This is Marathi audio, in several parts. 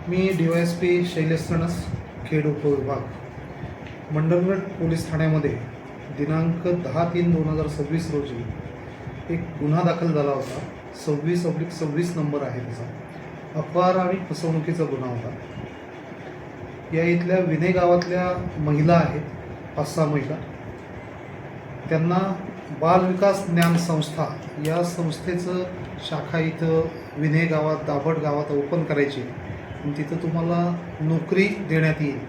मी DYSP शैलेश सणस, खेड उपविभाग, मंडणगड पोलीस ठाण्यामध्ये दिनांक 10/3/2026 रोजी एक गुन्हा दाखल झाला होता. 26/26 नंबर आहे त्याचा. अपहार आणि फसवणुकीचा गुन्हा होता. या इथल्या विने गावातल्या महिला आहेत, 5-6 महिला. त्यांना बालविकास ज्ञान संस्था या संस्थेचं शाखा इथं विने गावात, दाभट गावात ओपन करायची. तिथं तुम्हाला नोकरी देण्यात येईल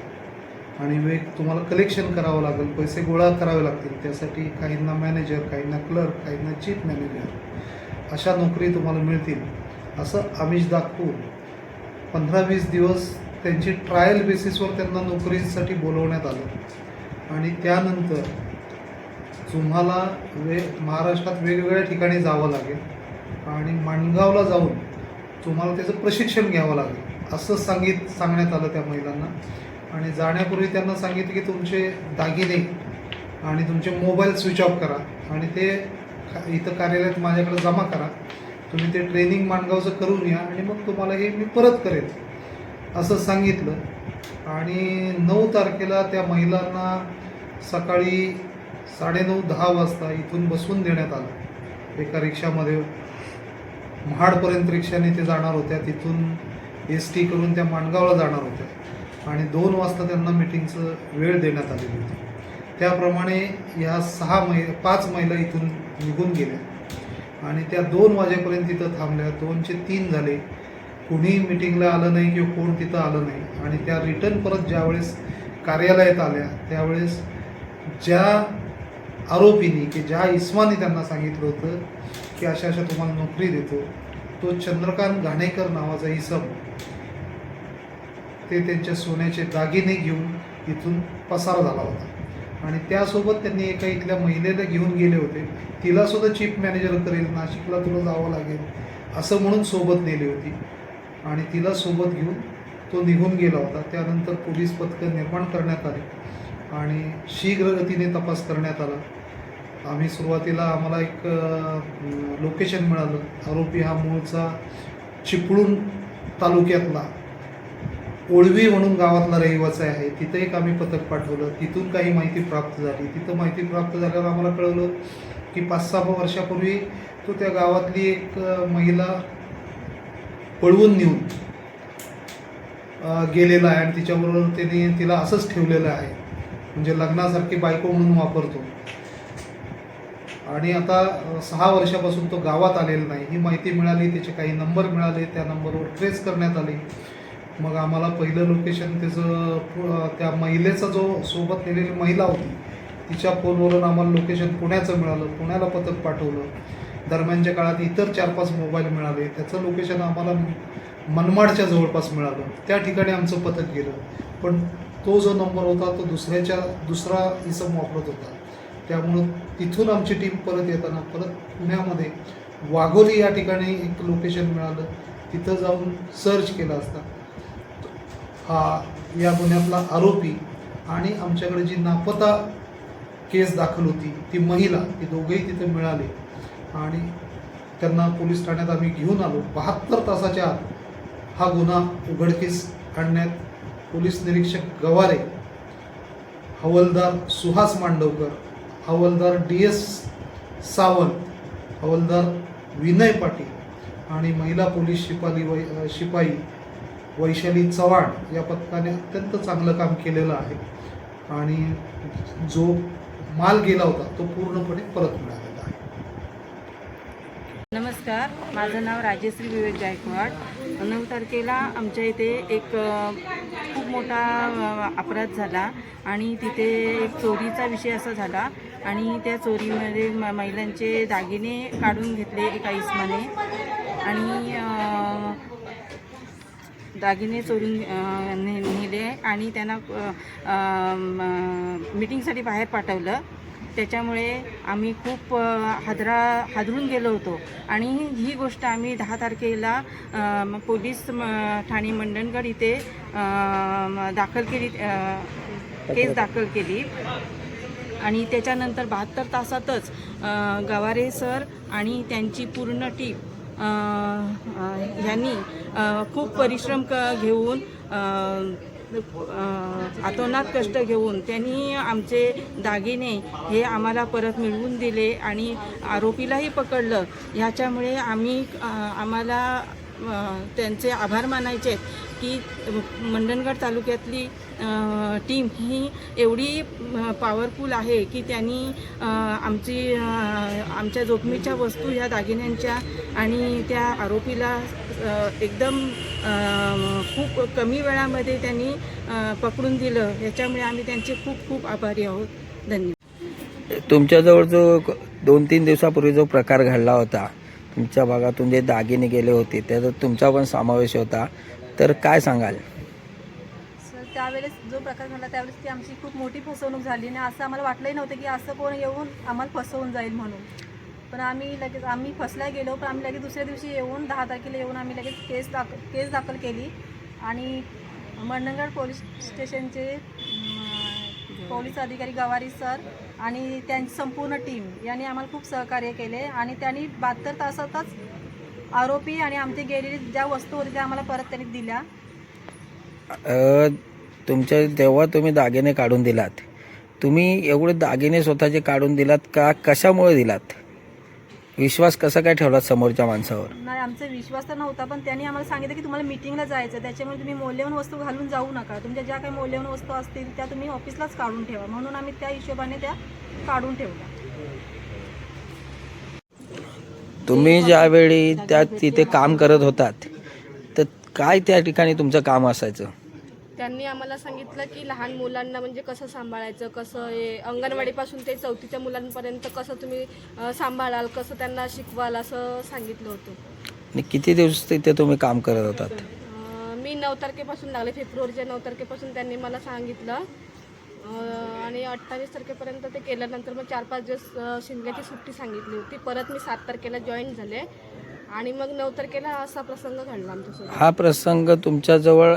आणि तुम्हाला कलेक्शन करावं लागेल, पैसे गोळा करावे लागतील. त्यासाठी काहींना मॅनेजर, काहींना क्लर्क, काहींना चीफ मॅनेजर अशा नोकरी तुम्हाला मिळतील असं आमिष दाखवून 15-20 दिवस त्यांची ट्रायल बेसिसवर त्यांना नोकरीसाठी बोलवण्यात आलं. आणि त्यानंतर तुम्हाला महाराष्ट्रात वेगवेगळ्या ठिकाणी जावं लागेल आणि माणगावला जाऊन तुम्हाला त्याचं प्रशिक्षण घ्यावं लागेल असं सांगण्यात आलं त्या महिलांना. आणि जाण्यापूर्वी त्यांना सांगितलं की तुमचे दागिने आणि तुमचे मोबाईल स्विच ऑफ करा आणि ते इथं कार्यालयात माझ्याकडे जमा करा. तुम्ही ते ट्रेनिंग माणगावचं करून या आणि मग तुम्हाला हे मी परत करेन असं सांगितलं. आणि 9 तारखेला त्या महिलांना सकाळी 9:30-10 वाजता इथून बसवून देण्यात आलं. एका रिक्षामध्ये महाडपर्यंत रिक्षाने ते जाणार होत्या. तिथून ST करून त्या माणगावला जाणार होत्या आणि 2 वाजता त्यांना मिटिंगचं वेळ देण्यात आलेली होती. त्याप्रमाणे या 5 महिला इथून निघून गेल्या आणि त्या 2 वाजेपर्यंत तिथं थांबल्या. 2चे 3 झाले. कुणी मिटिंगला आलं नाही किंवा कोण तिथं आलं नाही. आणि त्या रिटर्न परत ज्यावेळेस कार्यालयात आल्या त्यावेळेस ज्या आरोपींनी की ज्या इस्मानी त्यांना सांगितलं होतं की अशा तुम्हाला नोकरी देतो, तो चंद्रकांत घाणेकर नावाचा इसम ते त्यांच्या सोन्याचे दागिने घेऊन इथून पसार झाला होता. आणि त्यासोबत त्यांनी एका इथल्या महिलेला घेऊन गेले होते. तिलासुद्धा चीफ मॅनेजर करेल, नाशिकला तुला जावं लागेल असं म्हणून सोबत नेली होती आणि तिला सोबत घेऊन तो निघून गेला होता. त्यानंतर पोलीस पथकं निर्माण करण्यात आली आणि शीघ्रगतीने तपास करण्यात आला. आम्हाला एक लोकेशन मिळालं. आरोपी हा मूळचा चिपळूण तालुक्यातला ओळवी म्हणून गावातला रहिवासी आहे. तिथं एक आम्ही पथक पाठवलं. तिथून काही माहिती प्राप्त झाली. तिथं माहिती प्राप्त झाल्यावर आम्हाला कळलं की 5-6 वर्षापूर्वी तो त्या गावातली एक महिला पळवून नेऊन गेलेला आहे आणि तिच्याबरोबर तिला असंच ठेवलेलं आहे, म्हणजे लग्नासारखी बायको म्हणून वापरतो. आणि आता 6 वर्षापासून तो गावात आलेला नाही. ही माहिती मिळाली. त्याचे काही नंबर मिळाले. त्या नंबरवर ट्रेस करण्यात आली. मग आम्हाला पहिलं लोकेशन त्याचं त्या महिलेचा जो सोबत नेलेली महिला होती तिच्या फोनवरून आम्हाला लोकेशन पुण्याचं मिळालं. पुण्याला पथक पाठवलं. दरम्यानच्या काळात इतर 4-5 मोबाईल मिळाले. त्याचं लोकेशन आम्हाला मनमाडच्या जवळपास मिळालं. त्या ठिकाणी आमचं पथक गेलं. पण तो जो नंबर होता तो दुसरा इसम वापरत होता. त्यामुळं तिथून आमची टीम परत येताना पुण्यामध्ये वाघोली या ठिकाणी एक लोकेशन मिळालं. तिथं जाऊन सर्च केला असता हा या गुन्ह्यातला आरोपी आणि आमच्याकडे जी नापता केस दाखल होती ती महिला, ती दोघेही तिथे मिळाले आणि त्यांना पोलीस ठाण्यात आम्ही घेऊन आलो. 72 तासाच्या आत हा गुन्हा उघडकीस आणण्यात पोलीस निरीक्षक गवारे, हवालदार सुहास मांडवकर, हवालदार DS सावंत, हवालदार विनय पाटील आणि महिला पोलीस शिपाई वैशाली चव्हाण या पथकाने अत्यंत चांगलं काम केलेलं आहे. आणि जो माल गेला होता तो पूर्णपणे परत मिळालेला आहे. नमस्कार, माझं नाव राजेश्री विवेक गायकवाड. 9 तारखेला आमच्या इथे एक खूप मोठा अपराध झाला आणि तिथे एक चोरीचा विषय असा झाला आणि त्या चोरीमध्ये महिलांचे दागिने काढून घेतले एका इसमाने आणि दागिने चोरून नेले आणि त्यांना मीटिंगसाठी बाहेर पाठवलं. त्याच्यामुळे आम्ही खूप हादरून गेलो होतो आणि ही गोष्ट आम्ही 10 तारखेला पोलीस ठाणे मंडणगड इथे केस दाखल केली आणि त्याच्यानंतर 72 तासातच गवारे सर आणि त्यांची पूर्ण टीम ह्यांनी खूप परिश्रम घेऊन अतोनात कष्ट घेऊन त्यांनी आमचे दागिने हे आम्हाला परत मिळवून दिले आणि आरोपीलाही पकडलं. ह्याच्यामुळे आम्हाला त्यांचे आभार मानायचे आहेत की मंडणगड तालुक्यातली टीम ही एवढी पॉवरफुल आहे की त्यांनी आमच्या जोखमीच्या वस्तू ह्या दागिन्यांच्या आणि त्या आरोपीला एकदम खूप कमी वेळामध्ये त्यांनी पकडून दिलं. ह्याच्यामुळे आम्ही त्यांचे खूप खूप आभारी आहोत. धन्यवाद. तुमच्याजवळ जो 2-3 दिवसापूर्वी जो प्रकार घडला होता, तुमच्या भागातून जे दागिने गेले होते त्यात तुमचा पण समावेश होता, तर काय सांगाल? सर, त्यावेळेस जो प्रकार घडला त्यावेळेस ती आमची खूप मोठी फसवणूक झाली आणि असं आम्हाला वाटलंही नव्हतं की असं कोण येऊन आम्हाला फसवून जाईल म्हणून. पण आम्ही फसल्या गेलो, पण आम्ही लगेच दुसऱ्या दिवशी येऊन 10 तारखेला येऊन आम्ही लगेच केस दाखल केली आणि मंडणगड पोलीस स्टेशनचे पोलीस अधिकारी गवारी सर आणि त्यांची संपूर्ण टीम यांनी आम्हाला खूप सहकार्य केले आणि त्यांनी 72 तासातच आरोपी आणि आमचे गेलेली ज्या वस्तू होत्या त्या आम्हाला परत त्यांनी दिल्या. जेव्हा तुम्ही दागिने काढून दिलात, तुम्ही एवढे दागिने स्वतःचे काढून दिलात का? कशामुळे दिलात? विश्वास कसा काय ठेवलात समोरच्या माणसावर? नाही, आमचा विश्वास तर नव्हता, पण त्यांनी आम्हाला सांगितलं की तुम्हाला मीटिंगला जायचं, त्याच्यामुळे तुम्ही मौल्यवान वस्तू घालून जाऊ नका, तुमच्या ज्या काही मौल्यवान वस्तू असतील त्या तुम्ही ऑफिसलाच काढून ठेवा. म्हणून आम्ही त्या हिशोबाने त्या काढून ठेवल्या. तुम्ही ज्यावेळी तिथे काम करत होतात तर काय त्या ठिकाणी तुमचं काम असायचं? त्यांनी आम्हाला सांगितलं की लहान मुलांना म्हणजे कसं सांभाळायचं, कसं हे अंगणवाडीपासून ते 4थीच्या मुलांपर्यंत कसं तुम्ही सांभाळाल, कसं त्यांना शिकवाल असं सांगितलं होतं. आणि किती दिवस तिथे तुम्ही काम करत होतात? मी 9 तारखेपासून लागले, फेब्रुवारीच्या 9 तारखेपासून त्यांनी मला सांगितलं आणि 28 तारखेपर्यंत ते केल्यानंतर मग 4-5 दिवस शिमग्याची सुट्टी सांगितली होती. परत मी 7 तारखेला जॉईन झाले आणि मग 9 तारखेला असा प्रसंग घडला आमच्यासोबत. हा प्रसंग तुमच्याजवळ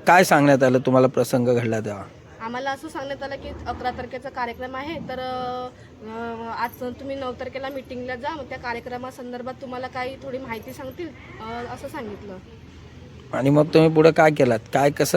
काय सांगण्यात आलं तुम्हाला प्रसंग घडला तेव्हा? आम्हाला असं सांगण्यात आलं की 11 तारखेचा कार्यक्रम आहे, तर आज तुम्ही 9 तारखेला मीटिंगला जा, मग त्या कार्यक्रमासंदर्भात तुम्हाला काही थोडी माहिती सांगतील असं सांगितलं. आणि मग तुम्ही पुढे काय केलात? काय कसं